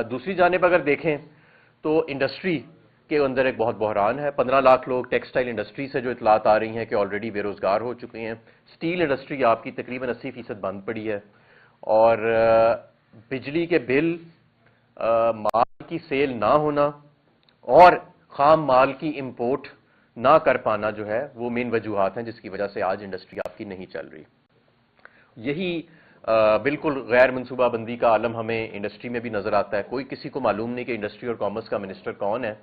دوسری جانب اگر دیکھیں تو انڈسٹری کے اندر ایک بہت بحران ہے. 15 لاکھ لوگ ٹیکسٹائل انڈسٹری سے جو اطلاعات آ رہی ہیں کہ آلریڈی بے روزگار ہو چکے ہیں. سٹیل انڈسٹری آپ کی تقریباً 80% بند پڑی ہے, اور بجلی کے بل, مال کی سیل نہ ہونا اور خام مال کی امپورٹ نہ کر پانا جو ہے وہ مین وجوہات ہیں جس کی وجہ سے آج انڈسٹری آپ کی نہیں چل رہی. یہی بالکل غیر منصوبہ بندی کا عالم ہمیں انڈسٹری میں بھی نظر آتا ہے. کوئی کسی کو معلوم نہیں کہ انڈسٹری اور کامرس کا منسٹر کون ہے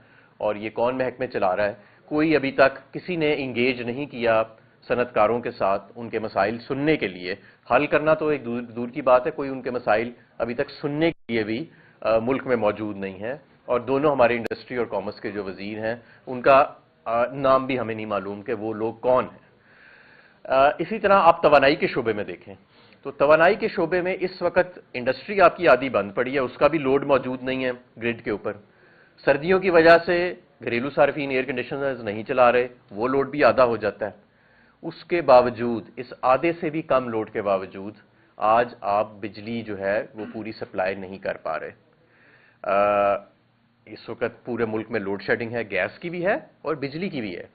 اور یہ کون محکمے چلا رہا ہے. کوئی ابھی تک کسی نے انگیج نہیں کیا صنعت کاروں کے ساتھ ان کے مسائل سننے کے لیے. حل کرنا تو ایک دور کی بات ہے, کوئی ان کے مسائل ابھی تک سننے کے لیے بھی ملک میں موجود نہیں ہے. اور دونوں ہمارے انڈسٹری اور کامرس کے جو وزیر ہیں ان کا نام بھی ہمیں نہیں معلوم کہ وہ لوگ کون ہیں. اسی طرح آپ توانائی کے شعبے میں دیکھیں تو توانائی کے شعبے میں اس وقت انڈسٹری آپ کی آدھی بند پڑی ہے, اس کا بھی لوڈ موجود نہیں ہے گرڈ کے اوپر. سردیوں کی وجہ سے گھریلو صارفین ایئر کنڈیشنرز نہیں چلا رہے, وہ لوڈ بھی آدھا ہو جاتا ہے. اس کے باوجود, اس آدھے سے بھی کم لوڈ کے باوجود آج آپ بجلی جو ہے وہ پوری سپلائی نہیں کر پا رہے. اس وقت پورے ملک میں لوڈ شیڈنگ ہے, گیس کی بھی ہے اور بجلی کی بھی ہے.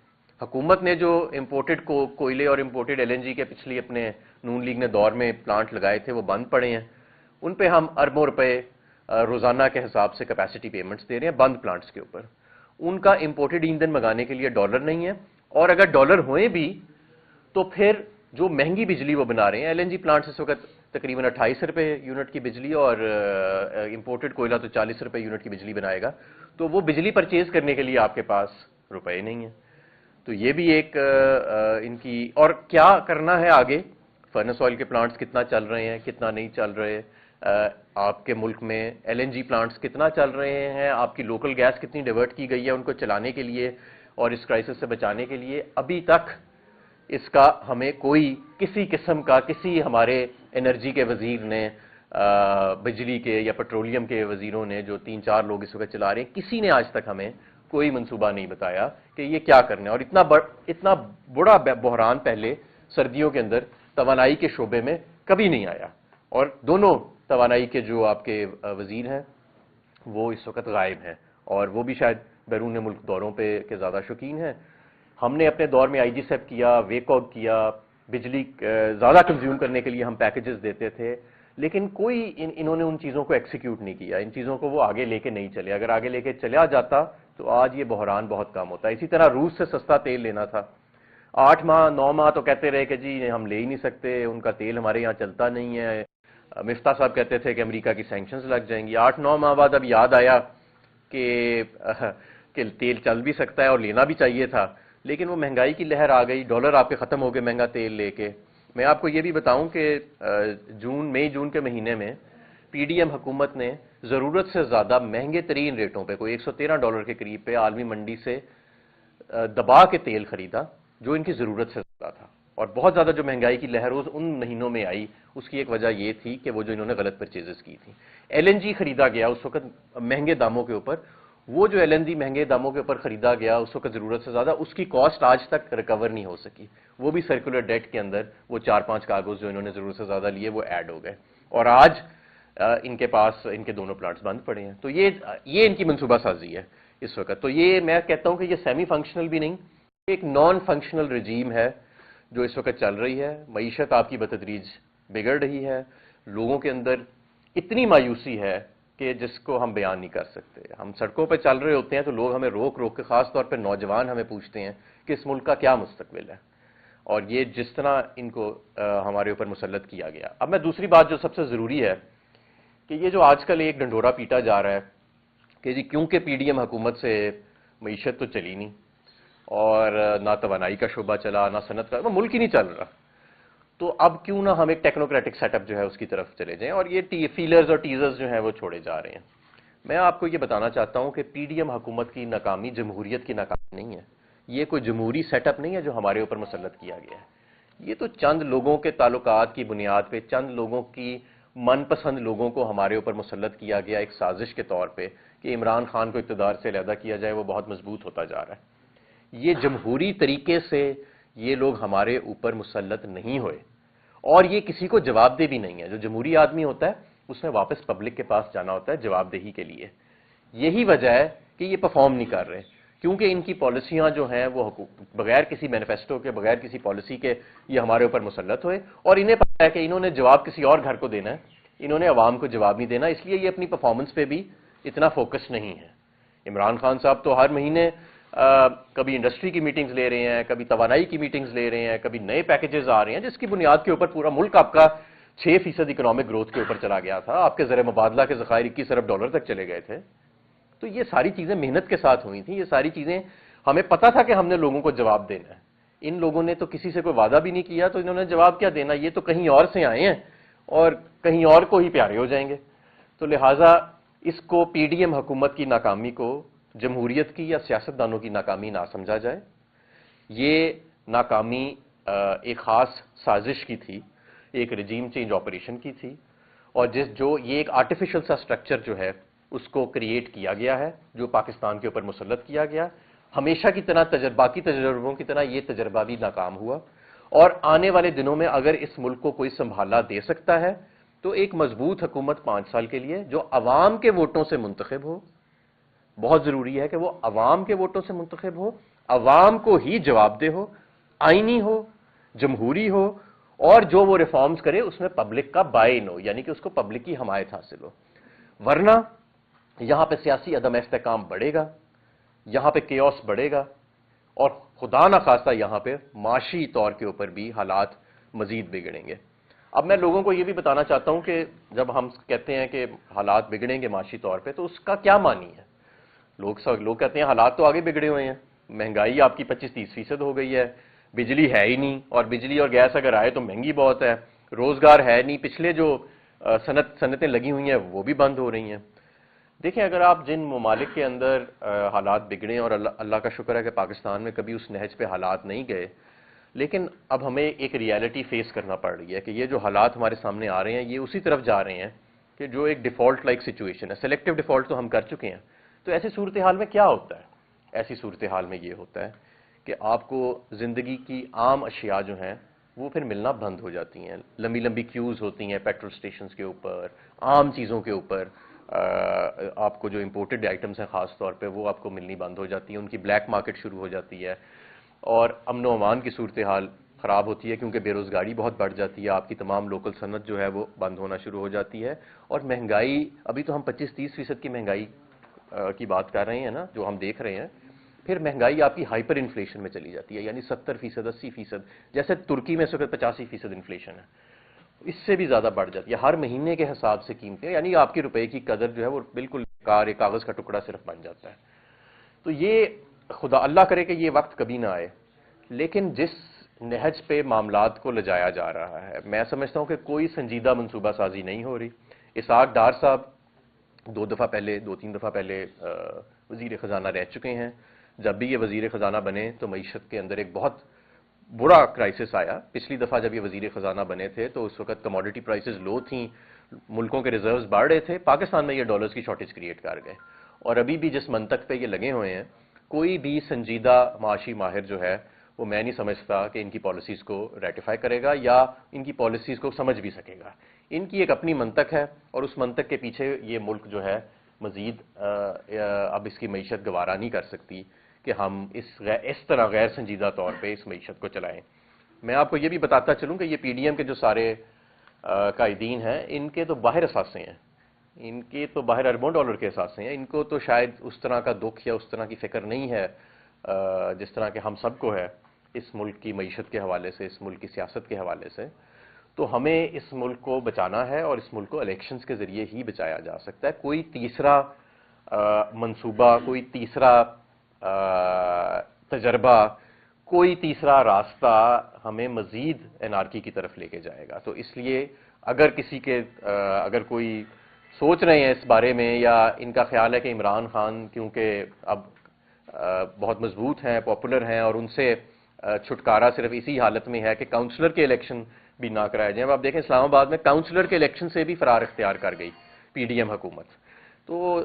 حکومت نے جو امپورٹڈ کوئلے اور امپورٹڈ ایل این جی کے پچھلی اپنے نون لیگ نے دور میں پلانٹ لگائے تھے وہ بند پڑے ہیں. ان پہ ہم اربوں روپے روزانہ کے حساب سے کیپیسٹی پیمنٹس دے رہے ہیں بند پلانٹس کے اوپر. ان کا امپورٹڈ ایندھن منگانے کے لیے ڈالر نہیں ہے, اور اگر ڈالر ہوئے بھی تو پھر جو مہنگی بجلی وہ بنا رہے ہیں, ایل این جی پلانٹس اس وقت تقریباً 28 روپے یونٹ کی بجلی اور امپورٹڈ کوئلہ تو 40 روپے یونٹ کی بجلی بنائے گا, تو وہ بجلی پرچیز کرنے کے لیے آپ کے پاس روپے نہیں ہیں. تو یہ بھی ایک ان کی, اور کیا کرنا ہے آگے. فرنس آئل کے پلانٹس کتنا چل رہے ہیں, کتنا نہیں چل رہے, آپ کے ملک میں ایل این جی پلانٹس کتنا چل رہے ہیں, آپ کی لوکل گیس کتنی ڈیورٹ کی گئی ہے ان کو چلانے کے لیے اور اس کرائسس سے بچانے کے لیے. ابھی تک اس کا ہمیں کوئی کسی قسم کا, کسی ہمارے انرجی کے وزیر نے, بجلی کے یا پیٹرولیم کے وزیروں نے جو 3-4 لوگ اس وقت چلا رہے ہیں, کسی نے آج تک ہمیں کوئی منصوبہ نہیں بتایا کہ یہ کیا کرنا ہے. اور اتنا بڑا بحران پہلے سردیوں کے اندر توانائی کے شعبے میں کبھی نہیں آیا. اور دونوں توانائی کے جو آپ کے وزیر ہیں وہ اس وقت غائب ہیں, اور وہ بھی شاید بیرون ملک دوروں پہ کے زیادہ شوقین ہیں. ہم نے اپنے دور میں آئی جی سیپ کیا, ویکوگ کیا, بجلی زیادہ کنزیوم کرنے کے لیے ہم پیکیجز دیتے تھے, لیکن کوئی انہوں نے ان چیزوں کو ایکسیکیوٹ نہیں کیا. ان چیزوں کو وہ آگے لے کے نہیں چلے. اگر آگے لے کے چلا جاتا تو آج یہ بحران بہت کم ہوتا ہے. اسی طرح روس سے سستا تیل لینا تھا, 8 ماہ 9 ماہ تو کہتے رہے کہ جی ہم لے ہی نہیں سکتے, ان کا تیل ہمارے یہاں چلتا نہیں ہے. مفتاح صاحب کہتے تھے کہ امریکہ کی سینکشنز لگ جائیں گی. 8-9 ماہ بعد اب یاد آیا کہ تیل چل بھی سکتا ہے اور لینا بھی چاہیے تھا, لیکن وہ مہنگائی کی لہر آ گئی, ڈالر آپ کے ختم ہو گئے مہنگا تیل لے کے. میں آپ کو یہ بھی بتاؤں کہ مئی جون کے مہینے میں پی ڈی ایم حکومت نے ضرورت سے زیادہ مہنگے ترین ریٹوں پہ, کوئی $113 کے قریب پہ عالمی منڈی سے دبا کے تیل خریدا جو ان کی ضرورت سے زیادہ تھا. اور بہت زیادہ جو مہنگائی کی لہر ان مہینوں میں آئی, اس کی ایک وجہ یہ تھی کہ وہ جو انہوں نے غلط پرچیزز کی تھی. ایل این جی خریدا گیا اس وقت مہنگے داموں کے اوپر, وہ جو ایل این جی مہنگے داموں کے اوپر خریدا گیا اس وقت ضرورت سے زیادہ, اس کی کاسٹ آج تک ریکور نہیں ہو سکی. وہ بھی سرکولر ڈیٹ کے اندر وہ 4-5 کاغذ جو انہوں نے ضرورت سے زیادہ لیے وہ ایڈ ہو گئے, اور آج ان کے پاس ان کے دونوں پلانٹس بند پڑے ہیں. تو یہ ان کی منصوبہ سازی ہے اس وقت. تو یہ میں کہتا ہوں کہ یہ سیمی فنکشنل بھی نہیں, ایک نان فنکشنل رجیم ہے جو اس وقت چل رہی ہے. معیشت آپ کی بتدریج بگڑ رہی ہے, لوگوں کے اندر اتنی مایوسی ہے کہ جس کو ہم بیان نہیں کر سکتے. ہم سڑکوں پہ چل رہے ہوتے ہیں تو لوگ ہمیں روک روک کے, خاص طور پہ نوجوان ہمیں پوچھتے ہیں کہ اس ملک کا کیا مستقبل ہے, اور یہ جس طرح ان کو ہمارے اوپر مسلط کیا گیا. اب میں دوسری بات جو سب سے ضروری ہے کہ یہ جو آج کل ایک ڈنڈورا پیٹا جا رہا ہے کہ جی کیونکہ پی ڈی ایم حکومت سے معیشت تو چلی نہیں, اور نہ توانائی کا شعبہ چلا, نہ صنعت کا, ملک ہی نہیں چل رہا, تو اب کیوں نہ ہم ایک ٹیکنوکریٹک سیٹ اپ جو ہے اس کی طرف چلے جائیں, اور یہ فیلرز اور ٹیزرز جو ہیں وہ چھوڑے جا رہے ہیں. میں آپ کو یہ بتانا چاہتا ہوں کہ پی ڈی ایم حکومت کی ناکامی جمہوریت کی ناکامی نہیں ہے. یہ کوئی جمہوری سیٹ اپ نہیں ہے جو ہمارے اوپر مسلط کیا گیا ہے. یہ تو چند لوگوں کے تعلقات کی بنیاد پہ, چند لوگوں کی من پسند لوگوں کو ہمارے اوپر مسلط کیا گیا ایک سازش کے طور پہ کہ عمران خان کو اقتدار سے علیحدہ کیا جائے, وہ بہت مضبوط ہوتا جا رہا ہے. یہ جمہوری طریقے سے یہ لوگ ہمارے اوپر مسلط نہیں ہوئے, اور یہ کسی کو جواب دہ بھی نہیں ہے. جو جمہوری آدمی ہوتا ہے اس میں واپس پبلک کے پاس جانا ہوتا ہے جواب دہی کے لیے. یہی وجہ ہے کہ یہ پرفارم نہیں کر رہے، کیونکہ ان کی پالیسیاں جو ہیں وہ بغیر کسی مینیفیسٹو کے، بغیر کسی پالیسی کے یہ ہمارے اوپر مسلط ہوئے، اور انہیں پتہ ہے کہ انہوں نے جواب کسی اور گھر کو دینا ہے، انہوں نے عوام کو جواب نہیں دینا، اس لیے یہ اپنی پرفارمنس پہ بھی اتنا فوکس نہیں ہے. عمران خان صاحب تو ہر مہینے کبھی انڈسٹری کی میٹنگز لے رہے ہیں، کبھی توانائی کی میٹنگز لے رہے ہیں، کبھی نئے پیکیجز آ رہے ہیں جس کی بنیاد کے اوپر پورا ملک آپ کا 6% اکنامک گروتھ کے اوپر چلا گیا تھا، آپ کے زر مبادلہ کے ذخائر 21 ارب ڈالر تک چلے گئے تھے. تو یہ ساری چیزیں محنت کے ساتھ ہوئی تھیں، یہ ساری چیزیں ہمیں پتا تھا کہ ہم نے لوگوں کو جواب دینا ہے. ان لوگوں نے تو کسی سے کوئی وعدہ بھی نہیں کیا، تو انہوں نے جواب کیا دینا، یہ تو کہیں اور سے آئے ہیں اور کہیں اور کو ہی پیارے ہو جائیں گے. تو لہٰذا اس کو پی ڈی ایم حکومت کی ناکامی کو جمہوریت کی یا سیاستدانوں کی ناکامی نہ سمجھا جائے. یہ ناکامی ایک خاص سازش کی تھی، ایک رجیم چینج آپریشن کی تھی، اور جو یہ ایک آرٹیفیشل سا سٹرکچر جو ہے اس کو کریٹ کیا گیا ہے، جو پاکستان کے اوپر مسلط کیا گیا. ہمیشہ کی طرح باقی تجربوں کی طرح یہ تجربہ بھی ناکام ہوا، اور آنے والے دنوں میں اگر اس ملک کو کوئی سنبھالا دے سکتا ہے تو ایک مضبوط حکومت 5 سال کے لیے جو عوام کے ووٹوں سے منتخب ہو. بہت ضروری ہے کہ وہ عوام کے ووٹوں سے منتخب ہو، عوام کو ہی جواب دہ ہو، آئینی ہو، جمہوری ہو، اور جو وہ ریفارمز کرے اس میں پبلک کا بائن ہو، یعنی کہ اس کو پبلک کی حمایت حاصل ہو. ورنہ یہاں پہ سیاسی عدم استحکام بڑھے گا، یہاں پہ کیوس بڑھے گا، اور خدا نخواستہ یہاں پہ معاشی طور کے اوپر بھی حالات مزید بگڑیں گے. اب میں لوگوں کو یہ بھی بتانا چاہتا ہوں کہ جب ہم کہتے ہیں کہ حالات بگڑیں گے معاشی طور پہ تو اس کا کیا معنی ہے. لوگ کہتے ہیں حالات تو آگے بگڑے ہوئے ہیں، مہنگائی آپ کی 25-30% ہو گئی ہے، بجلی ہے ہی نہیں، اور بجلی اور گیس اگر آئے تو مہنگی بہت ہے، روزگار ہے نہیں، پچھلے جو صنعتیں لگی ہوئی ہیں وہ بھی بند ہو رہی ہیں. دیکھیں اگر آپ جن ممالک کے اندر حالات بگڑے، اور اللہ کا شکر ہے کہ پاکستان میں کبھی اس نہج پہ حالات نہیں گئے، لیکن اب ہمیں ایک ریالٹی فیس کرنا پڑ رہی ہے کہ یہ جو حالات ہمارے سامنے آ رہے ہیں یہ اسی طرف جا رہے ہیں کہ جو ایک ڈیفالٹ لائک سچویشن ہے. سلیکٹو ڈیفالٹ تو ہم کر چکے ہیں. تو ایسی صورتحال میں کیا ہوتا ہے؟ ایسی صورتحال میں یہ ہوتا ہے کہ آپ کو زندگی کی عام اشیاء جو ہیں وہ پھر ملنا بند ہو جاتی ہیں. لمبی لمبی کیوز ہوتی ہیں پیٹرول سٹیشنز کے اوپر، عام چیزوں کے اوپر. آپ کو جو امپورٹڈ آئٹمس ہیں خاص طور پہ وہ آپ کو ملنی بند ہو جاتی ہیں، ان کی بلیک مارکیٹ شروع ہو جاتی ہے، اور امن و امان کی صورتحال خراب ہوتی ہے کیونکہ بے روزگاری بہت بڑھ جاتی ہے، آپ کی تمام لوکل صنعت جو ہے وہ بند ہونا شروع ہو جاتی ہے. اور مہنگائی، ابھی تو ہم 25-30% کی مہنگائی کی بات کر رہے ہیں نا جو ہم دیکھ رہے ہیں، پھر مہنگائی آپ کی ہائپر انفلیشن میں چلی جاتی ہے، یعنی 70%، 80%، جیسے ترکی میں اس وقت 85% انفلیشن ہے، اس سے بھی زیادہ بڑھ جاتی ہے. ہر مہینے کے حساب سے قیمتیں، یعنی آپ کی روپے کی قدر جو ہے وہ بالکل ایک کاغذ کا ٹکڑا صرف بن جاتا ہے. تو یہ خدا اللہ کرے کہ یہ وقت کبھی نہ آئے، لیکن جس نہج پہ معاملات کو لجایا جا رہا ہے میں سمجھتا ہوں کہ کوئی سنجیدہ منصوبہ سازی نہیں ہو رہی. اسحاق ڈار صاحب 2-3 دفعہ پہلے وزیر خزانہ رہ چکے ہیں. جب بھی یہ وزیر خزانہ بنے تو معیشت کے اندر ایک بہت برا کرائسس آیا. پچھلی دفعہ جب یہ وزیر خزانہ بنے تھے تو اس وقت کموڈٹی پرائسز لو تھیں، ملکوں کے ریزروز بڑھ رہے تھے، پاکستان میں یہ ڈالرز کی شارٹیج کریٹ کر گئے. اور ابھی بھی جس منطق پہ یہ لگے ہوئے ہیں، کوئی بھی سنجیدہ معاشی ماہر جو ہے وہ میں نہیں سمجھتا کہ ان کی پالیسیز کو ریٹیفائی کرے گا یا ان کی پالیسیز کو سمجھ بھی سکے گا. ان کی ایک اپنی منطق ہے، اور اس منطق کے پیچھے یہ ملک جو ہے مزید اب اس کی معیشت گوارا نہیں کر سکتی کہ ہم اس طرح غیر سنجیدہ طور پہ اس معیشت کو چلائیں. میں آپ کو یہ بھی بتاتا چلوں کہ یہ پی ڈی ایم کے جو سارے قائدین ہیں ان کے تو باہر اثاثے ہیں، ان کے تو باہر اربوں ڈالر کے اثاثے ہیں. ان کو تو شاید اس طرح کا دکھ یا اس طرح کی فکر نہیں ہے جس طرح کہ ہم سب کو ہے اس ملک کی معیشت کے حوالے سے، اس ملک کی سیاست کے حوالے سے. تو ہمیں اس ملک کو بچانا ہے، اور اس ملک کو الیکشنز کے ذریعے ہی بچایا جا سکتا ہے. کوئی تیسرا منصوبہ، کوئی تیسرا تجربہ، کوئی تیسرا راستہ ہمیں مزید انارکی کی طرف لے کے جائے گا. تو اس لیے اگر کوئی سوچ رہے ہیں اس بارے میں، یا ان کا خیال ہے کہ عمران خان کیونکہ اب بہت مضبوط ہیں، پاپولر ہیں، اور ان سے چھٹکارا صرف اسی حالت میں ہے کہ کاؤنسلر کے الیکشن بھی نہ کرائے جائیں. اب آپ دیکھیں اسلام آباد میں کاؤنسلر کے الیکشن سے بھی فرار اختیار کر گئی پی ڈی ایم حکومت. تو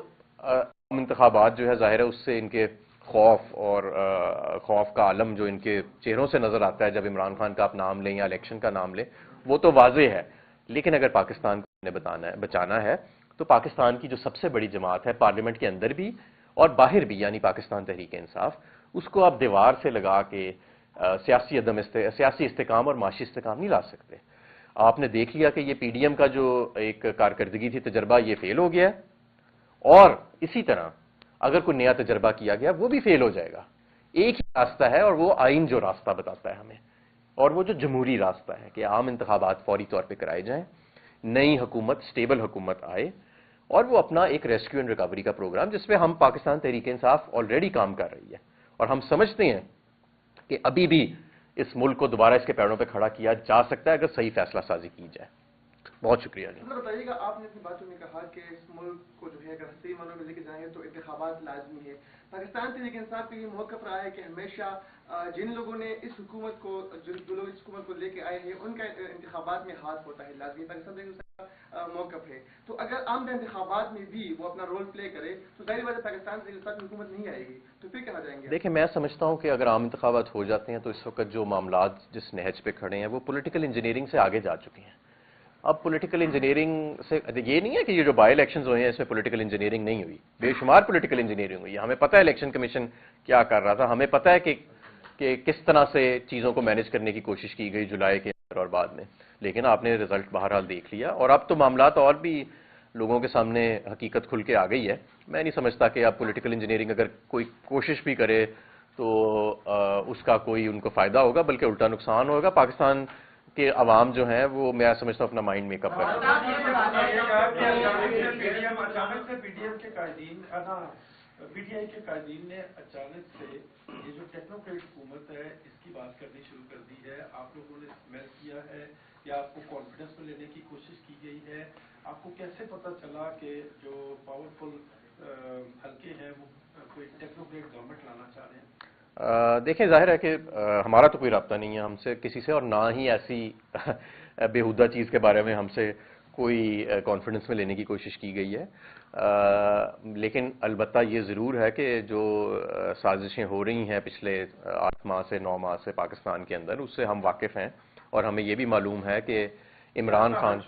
انتخابات جو ہے ظاہر ہے اس سے ان کے خوف کا عالم جو ان کے چہروں سے نظر آتا ہے جب عمران خان کا آپ نام لیں یا الیکشن کا نام لیں، وہ تو واضح ہے. لیکن اگر پاکستان نے بچانا ہے تو پاکستان کی جو سب سے بڑی جماعت ہے پارلیمنٹ کے اندر بھی اور باہر بھی، یعنی پاکستان تحریک انصاف، اس کو آپ دیوار سے لگا کے سیاسی استحکام اور معاشی استحکام نہیں لا سکتے۔ آپ نے دیکھ لیا کہ یہ پی ڈی ایم کا جو ایک کارکردگی تھی، تجربہ، یہ فیل ہو گیا ہے، اور اسی طرح اگر کوئی نیا تجربہ کیا گیا وہ بھی فیل ہو جائے گا۔ ایک ہی راستہ ہے، اور وہ آئین جو راستہ بتاتا ہے ہمیں، اور وہ جو جمہوری راستہ ہے کہ عام انتخابات فوری طور پہ کرائے جائیں، نئی حکومت، سٹیبل حکومت آئے، اور وہ اپنا ایک ریسکیو اینڈ ریکوری کا پروگرام، جس پہ ہم پاکستان تحریک انصاف آلریڈی کام کر رہی ہے، اور ہم سمجھتے ہیں کہ ابھی بھی اس ملک کو دوبارہ اس کے پیروں پہ کھڑا کیا جا سکتا ہے اگر صحیح فیصلہ سازی کی جائے۔ بہت شکریہ جی۔ بتائیے گا، آپ نے اپنی باتوں میں کہا کہ اس ملک کو جو ہے اگر صحیح معنوں میں لے کے جائیں گے تو انتخابات لازمی ہے۔ پاکستان تحریک انصاف کا یہ موقف رہا ہے کہ ہمیشہ جن لوگوں نے اس حکومت کو، جو لوگ اس حکومت کو لے کے آئے ہیں، ان کا انتخابات میں ہاتھ ہوتا ہے لازمی۔ پاکستان تحریک انصاف کا موقف ہے، تو اگر عام انتخابات میں بھی وہ اپنا رول پلے کرے تو ظاہر بات ہے پاکستان تحریک انصاف کی حکومت نہیں آئے گی، تو پھر کہاں جائیں گے؟ دیکھیں، میں سمجھتا ہوں کہ اگر عام انتخابات ہو جاتے ہیں تو اس وقت جو معاملات جس نہج پہ کھڑے ہیں وہ پولیٹیکل انجینئرنگ سے آگے جا چکے ہیں۔ اب پولیٹیکل انجینئرنگ سے یہ نہیں ہے کہ یہ جو بائی الیکشنز ہوئے ہیں اس میں پولیٹیکل انجینئرنگ نہیں ہوئی، بے شمار پولیٹیکل انجینئرنگ ہوئی ہے۔ ہمیں پتہ ہے الیکشن کمیشن کیا کر رہا تھا، ہمیں پتہ ہے کہ کس طرح سے چیزوں کو مینیج کرنے کی کوشش کی گئی جولائی کے اندر اور بعد میں، لیکن آپ نے رزلٹ بہرحال دیکھ لیا، اور اب تو معاملات اور بھی لوگوں کے سامنے حقیقت کھل کے آ گئی ہے۔ میں نہیں سمجھتا کہ اب پولیٹیکل انجینئرنگ اگر کوئی کوشش بھی کرے تو اس کا کوئی ان کو فائدہ ہوگا، بلکہ الٹا نقصان ہوگا۔ پاکستان کے عوام جو ہیں وہ، میں سمجھتا ہوں، اپنا مائنڈ میک اپ کر رہے پی ٹی آئی کے قائدین نے اچانک سے یہ جو ٹیکنوکریٹ حکومت ہے اس کی بات کرنی شروع کر دی ہے۔ آپ لوگوں نے اسمیل کیا ہے یا آپ کو کانفیڈنس میں لینے کی کوشش کی گئی ہے؟ آپ کو کیسے پتہ چلا کہ جو پاورفل حلقے ہیں وہ کوئی ٹیکنوکریٹ گورنمنٹ لانا چاہ رہے ہیں؟ دیکھیں، ظاہر ہے کہ ہمارا تو کوئی رابطہ نہیں ہے ہم سے کسی سے، اور نہ ہی ایسی بیہودہ چیز کے بارے میں ہم سے کوئی کانفیڈنس میں لینے کی کوشش کی گئی ہے۔ لیکن البتہ یہ ضرور ہے کہ جو سازشیں ہو رہی ہیں پچھلے 8 ماہ سے 9 ماہ سے پاکستان کے اندر، اس سے ہم واقف ہیں، اور ہمیں یہ بھی معلوم ہے کہ عمران خان،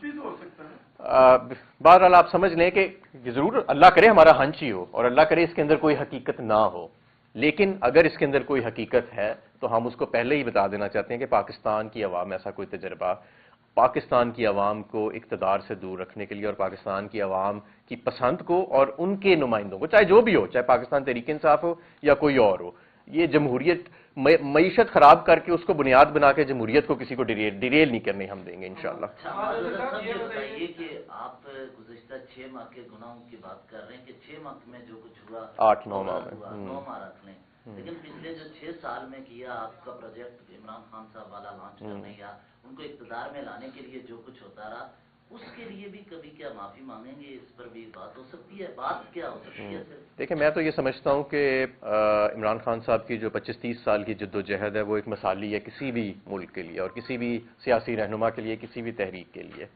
بہرحال آپ سمجھ لیں کہ ضرور اللہ کرے ہمارا ہنچ ہی ہو، اور اللہ کرے اس کے اندر کوئی حقیقت نہ ہو، لیکن اگر اس کے اندر کوئی حقیقت ہے تو ہم اس کو پہلے ہی بتا دینا چاہتے ہیں کہ پاکستان کی عوام ایسا کوئی تجربہ، پاکستان کی عوام کو اقتدار سے دور رکھنے کے لیے اور پاکستان کی عوام کی پسند کو اور ان کے نمائندوں کو، چاہے جو بھی ہو، چاہے پاکستان تحریک انصاف ہو یا کوئی اور ہو، یہ جمہوریت معیشت خراب کر کے اس کو بنیاد بنا کے جمہوریت کو کسی کو ڈیریل نہیں کرنے ہم دیں گے انشاءاللہ۔ یہ بتائیے کہ آپ گزشتہ 6 ماہ کے گناہوں کی بات کر رہے ہیں کہ 6 ماہ میں جو کچھ ہوا، 8-9 ماہ میں 9 ماہ رکھ لیں، لیکن پچھلے جو 6 سال میں کیا آپ کا پروجیکٹ عمران خان صاحب والا لانچ کرنے یا ان کو اقتدار میں لانے کے لیے جو کچھ ہوتا رہا، اس کے لیے بھی کبھی کیا معافی مانگیں گے؟ اس پر بھی بات ہو سکتی ہے؟ بات کیا ہو سکتی ہے؟ دیکھیں، میں تو یہ سمجھتا ہوں کہ عمران خان صاحب کی جو 25-30 سال کی جد و جہد ہے وہ ایک مثالی ہے کسی بھی ملک کے لیے اور کسی بھی سیاسی رہنما کے لیے، کسی بھی تحریک کے لیے۔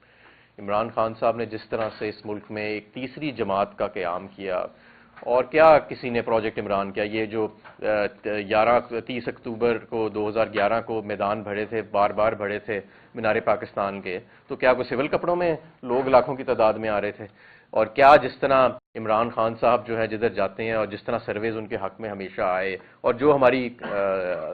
عمران خان صاحب نے جس طرح سے اس ملک میں ایک تیسری جماعت کا قیام کیا، اور کیا کسی نے پروجیکٹ عمران کیا، یہ جو 30 اکتوبر کو 2011 کو میدان بھرے تھے، بار بار بھرے تھے مینار پاکستان کے، تو کیا کوئی سول کپڑوں میں لوگ لاکھوں کی تعداد میں آ رہے تھے؟ اور کیا جس طرح عمران خان صاحب جو ہے جدھر جاتے ہیں اور جس طرح سرویز ان کے حق میں ہمیشہ آئے، اور جو ہماری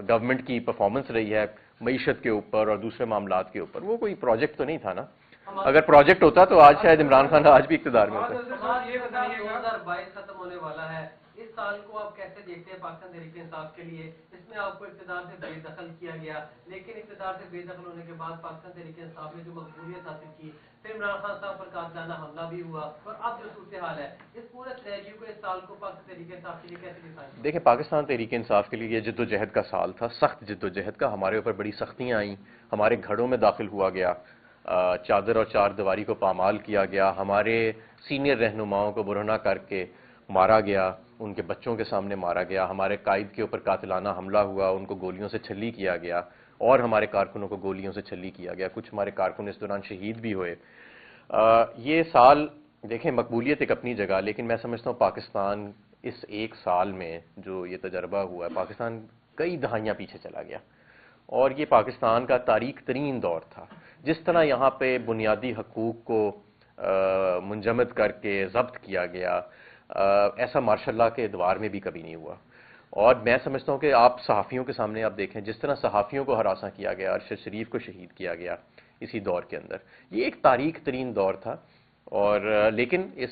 گورنمنٹ کی پرفارمنس رہی ہے معیشت کے اوپر اور دوسرے معاملات کے اوپر، وہ کوئی پروجیکٹ تو نہیں تھا نا۔ اگر پروجیکٹ ہوتا تو آج شاید عمران خان آج بھی اقتدار میں ہوتا۔ 2022 ختم ہونے والا ہے، اس سال کو آپ کیسے دیکھتے ہیں پاکستان تحریک انصاف کے لیے؟ اس میں آپ کو اقتدار سے بے دخل کیا گیا، لیکن اقتدار سے بے دخل ہونے کے بعد پاکستان تحریک انصاف نے جو مقبولیت حاصل کی، پھر عمران خان صاحب پر قاتلانہ حملہ بھی ہوا، اور اب جو صورتحال ہے، اس پورے سینیریو کو اس سال کو پاکستان تحریک انصاف کے لیے کیسے ڈیفائن؟ دیکھیں، پاکستان تحریک انصاف کے لیے یہ جد و جہد کا سال تھا، سخت جد و جہد کا۔ ہمارے اوپر بڑی سختیاں آئیں، ہمارے گھروں میں داخل ہوا گیا، چادر اور چار دیواری کو پامال کیا گیا، ہمارے سینئر رہنماؤں کو برہنہ کر کے مارا گیا، ان کے بچوں کے سامنے مارا گیا، ہمارے قائد کے اوپر قاتلانہ حملہ ہوا، ان کو گولیوں سے چھلی کیا گیا، اور ہمارے کارکنوں کو گولیوں سے چھلی کیا گیا، کچھ ہمارے کارکن اس دوران شہید بھی ہوئے۔ یہ سال دیکھیں مقبولیت ایک اپنی جگہ، لیکن میں سمجھتا ہوں پاکستان اس ایک سال میں جو یہ تجربہ ہوا ہے، پاکستان کئی دہائیاں پیچھے چلا گیا، اور یہ پاکستان کا تاریک ترین دور تھا۔ جس طرح یہاں پہ بنیادی حقوق کو منجمد کر کے ضبط کیا گیا، ایسا ماشاء اللہ کے ادوار میں بھی کبھی نہیں ہوا۔ اور میں سمجھتا ہوں کہ آپ صحافیوں کے سامنے آپ دیکھیں جس طرح صحافیوں کو ہراساں کیا گیا، ارشد شریف کو شہید کیا گیا اسی دور کے اندر، یہ ایک تاریخ ترین دور تھا۔ اور لیکن اس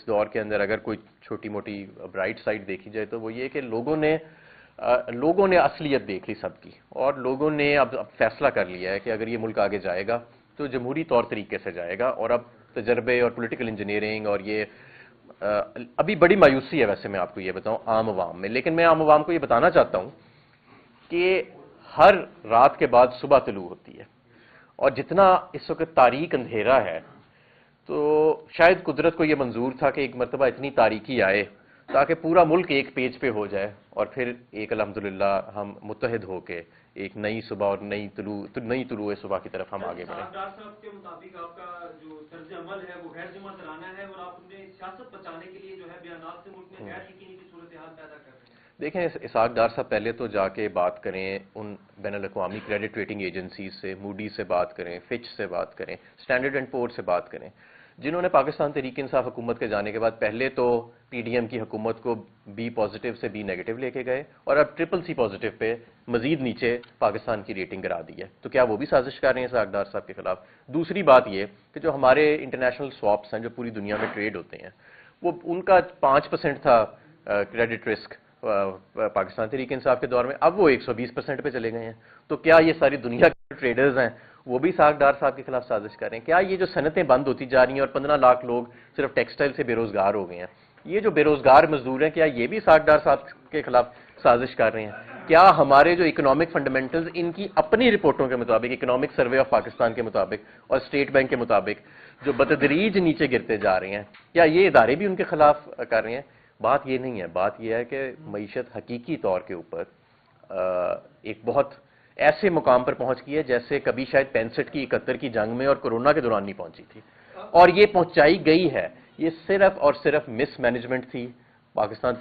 دور کے اندر اگر کوئی چھوٹی موٹی برائٹ سائڈ دیکھی جائے تو وہ یہ کہ لوگوں نے اصلیت دیکھ لی سب کی، اور لوگوں نے اب فیصلہ کر لیا ہے کہ اگر یہ ملک آگے جائے گا تو جمہوری طور طریقے سے جائے گا۔ اور اب تجربے اور پولیٹیکل انجینئرنگ اور یہ ابھی بڑی مایوسی ہے ویسے میں آپ کو یہ بتاؤں عام عوام میں، لیکن میں عام عوام کو یہ بتانا چاہتا ہوں کہ ہر رات کے بعد صبح طلوع ہوتی ہے، اور جتنا اس وقت تاریک اندھیرا ہے تو شاید قدرت کو یہ منظور تھا کہ ایک مرتبہ اتنی تاریکی آئے تاکہ پورا ملک ایک پیج پہ ہو جائے، اور پھر ایک الحمدللہ ہم متحد ہو کے ایک نئی صبح اور نئی طلوع صبح کی طرف ہم آگے بڑھیں۔ ڈاکٹر صاحب کے مطابق آپ کا جو طرز عمل ہے وہ غیر ذمہ دارانہ ہے، اور آپ نے سیاست بچانے کے لیے جو ہے بیانات سے ملک میں غیر یقینی کی صورتحال پیدا کر رہے ہیں۔ دیکھیں اسحاق ڈار صاحب پہلے تو جا کے بات کریں ان بین الاقوامی کریڈٹ ریٹنگ ایجنسیز سے، موڈی سے بات کریں، فچ سے بات کریں، اسٹینڈرڈ اینڈ پور سے بات کریں، جنہوں نے پاکستان تحریک انصاف حکومت کے جانے کے بعد پہلے تو پی ڈی ایم کی حکومت کو بی پازیٹیو سے بی نیگیٹو لے کے گئے، اور اب ٹرپل سی پازیٹیو پہ مزید نیچے پاکستان کی ریٹنگ کرا دی ہے۔ تو کیا وہ بھی سازش کر رہے ہیں اسحاق ڈار صاحب کے خلاف؟ دوسری بات یہ کہ جو ہمارے انٹرنیشنل سواپس ہیں جو پوری دنیا میں ٹریڈ ہوتے ہیں، وہ ان کا 5% تھا کریڈٹ رسک پاکستان تحریک انصاف کے دور میں، اب وہ 120% پہ چلے گئے ہیں۔ تو کیا یہ ساری دنیا کے ٹریڈرز ہیں وہ بھی اسحاق ڈار صاحب کے خلاف سازش کر رہے ہیں؟ کیا یہ جو صنعتیں بند ہوتی جا رہی ہیں اور 15 لاکھ لوگ صرف ٹیکسٹائل سے بے روزگار ہو گئے ہیں، یہ جو بے روزگار مزدور ہیں کیا یہ بھی اسحاق ڈار صاحب کے خلاف سازش کر رہے ہیں؟ کیا ہمارے جو اکنامک فنڈامنٹلز ان کی اپنی رپورٹوں کے مطابق، اکنامک سروے آف پاکستان کے مطابق اور اسٹیٹ بینک کے مطابق جو بتدریج نیچے گرتے جا رہے ہیں، کیا یہ ادارے بھی ان کے خلاف کر رہے ہیں؟ بات یہ نہیں ہے، بات یہ ہے کہ معیشت حقیقی طور کے اوپر ایک بہت ایسے مقام پر پہنچ گئی ہے جیسے کبھی شاید 65 کی 71 کی جنگ میں اور کورونا کے دوران نہیں پہنچی تھی، اور یہ پہنچائی گئی ہے۔ یہ صرف اور صرف مس مینجمنٹ تھی پاکستان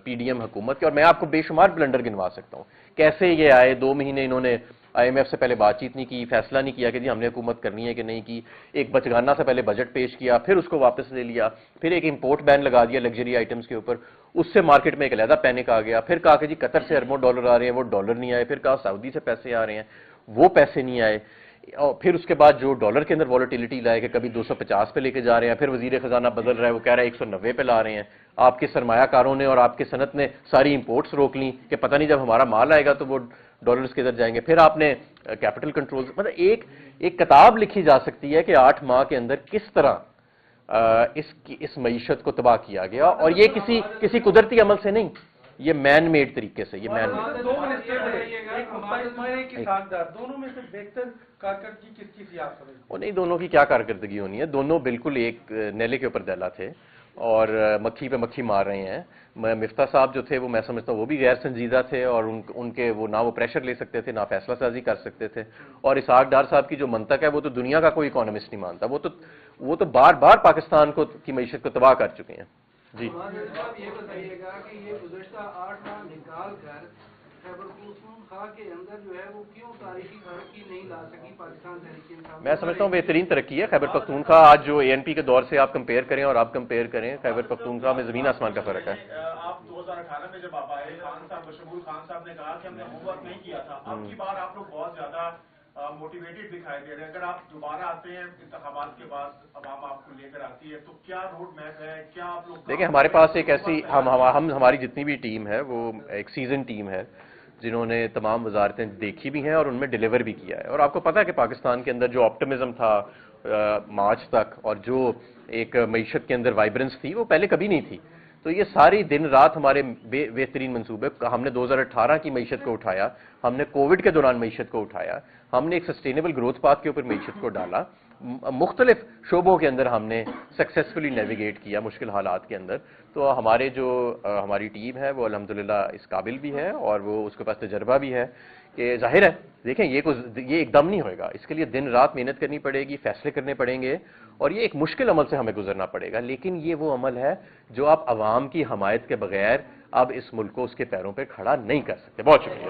پی ڈی ایم حکومت کی، اور میں آپ کو بے شمار بلنڈر گنوا سکتا ہوں کیسے یہ آئے 2 مہینے انہوں نے آئی ایم ایف سے پہلے بات چیت نہیں کی، فیصلہ نہیں کیا کہ جی ہم نے حکومت کرنی ہے کہ نہیں کی، ایک بچگانہ سے پہلے بجٹ پیش کیا، پھر اس کو واپس لے لیا، پھر ایک امپورٹ بین لگا دیا لگژری آئٹمز کے اوپر، اس سے مارکیٹ میں ایک علیحدہ پینک آ گیا، پھر کہا کہ جی قطر سے اربوں ڈالر آ رہے ہیں، وہ ڈالر نہیں آئے، پھر کہا سعودی سے پیسے آ رہے ہیں، وہ پیسے نہیں آئے، اور پھر اس کے بعد جو ڈالر کے اندر وولٹیلیٹی لائے کہ کبھی 250 پہ لے کے جا رہے ہیں، پھر وزیر خزانہ بدل رہا ہے، وہ کہہ رہا ہے 190 پہ لا رہے ہیں۔ آپ کے سرمایہ کاروں نے اور آپ کے صنعت نے ساری امپورٹس روک لیں کہ پتہ نہیں جب ہمارا مال آئے گا تو وہ ڈالرز کدھر جائیں گے۔ پھر آپ نے کیپٹل کنٹرول، مطلب ایک کتاب لکھی جا سکتی ہے کہ 8 ماہ کے اندر کس طرح اس معیشت کو تباہ کیا گیا، اور یہ کسی قدرتی عمل سے نہیں، یہ مین میڈ طریقے سے، یہ مین میڈ۔ دو منسٹر ایک مختلف ایک اسحاق ڈار، دونوں میں سے بہتر کارکردگی کس کی تھی آپ سمجھتے ہیں؟ وہ نہیں، دونوں کی کیا کارکردگی ہونی ہے، دونوں بالکل ایک نیلے کے اوپر دیلا تھے اور مکھی پہ مکھی مار رہے ہیں۔ مفتاح صاحب جو تھے وہ میں سمجھتا ہوں وہ بھی غیر سنجیدہ تھے، اور ان کے وہ نہ وہ پریشر لے سکتے تھے نہ فیصلہ سازی کر سکتے تھے، اور اسحاق ڈار صاحب کی جو منطق ہے وہ تو دنیا کا کوئی اکانومسٹ نہیں مانتا، وہ تو بار بار پاکستان کی معیشت کو تباہ کر چکے ہیں۔ جی صاحب یہ بتائیے گا کہ یہ گزشتہ 8 ماہ نکال کر خیبر پختونخوا کے اندر جو ہے وہ کیوں تاریخی ترقی نہیں لا سکی پاکستان تحریک انصاف؟ میں سمجھتا ہوں بہترین ترقی ہے خیبر پختونخوا۔ آج جو اے این پی کے دور سے آپ کمپیئر کریں اور آپ کمپیئر کریں، خیبر پختونخوا میں زمین آسمان کا فرق ہے۔ آپ 2018 میں جب آپ آئے، خان صاحب بشمول خان صاحب نے کہا کہ ہم نے ہوم ورک نہیں کیا تھا، اب کی بار آپ لوگ بہت زیادہ موٹیویٹڈ دکھائی دے رہے ہیں۔ اگر آپ دوبارہ آتے ہیں انتخابات کے بعد، عوام آپ کو لے کر آتی ہے، تو کیا روڈ میپ ہے، کیا آپ لوگ؟ دیکھیں ہمارے پاس ایک ایسی ہماری جتنی بھی ٹیم ہے وہ ایک سیزن ٹیم ہے جنہوں نے تمام وزارتیں دیکھی بھی ہیں اور ان میں ڈیلیور بھی کیا ہے، اور آپ کو پتا ہے کہ پاکستان کے اندر جو آپٹمزم تھا مارچ تک، اور جو ایک معیشت کے اندر وائبرنس تھی، وہ پہلے کبھی نہیں تھی۔ تو یہ ساری دن رات ہمارے بہترین منصوبے، ہم نے 2018 کی معیشت کو اٹھایا، ہم نے کووڈ کے دوران معیشت کو اٹھایا، ہم نے ایک سسٹینیبل گروتھ پاتھ کے اوپر معیشت کو ڈالا، مختلف شعبوں کے اندر ہم نے سکسیسفلی نیویگیٹ کیا مشکل حالات کے اندر۔ تو ہماری ٹیم ہے وہ الحمدللہ اس قابل بھی ہے، اور وہ اس کے پاس تجربہ بھی ہے کہ ظاہر ہے دیکھیں یہ ایک دم نہیں ہوئے گا، اس کے لیے دن رات محنت کرنی پڑے گی، فیصلے کرنے پڑیں گے، اور یہ ایک مشکل عمل سے ہمیں گزرنا پڑے گا، لیکن یہ وہ عمل ہے جو آپ عوام کی حمایت کے بغیر اب اس ملک کو اس کے پیروں پہ کھڑا نہیں کر سکتے۔ بہت شکریہ۔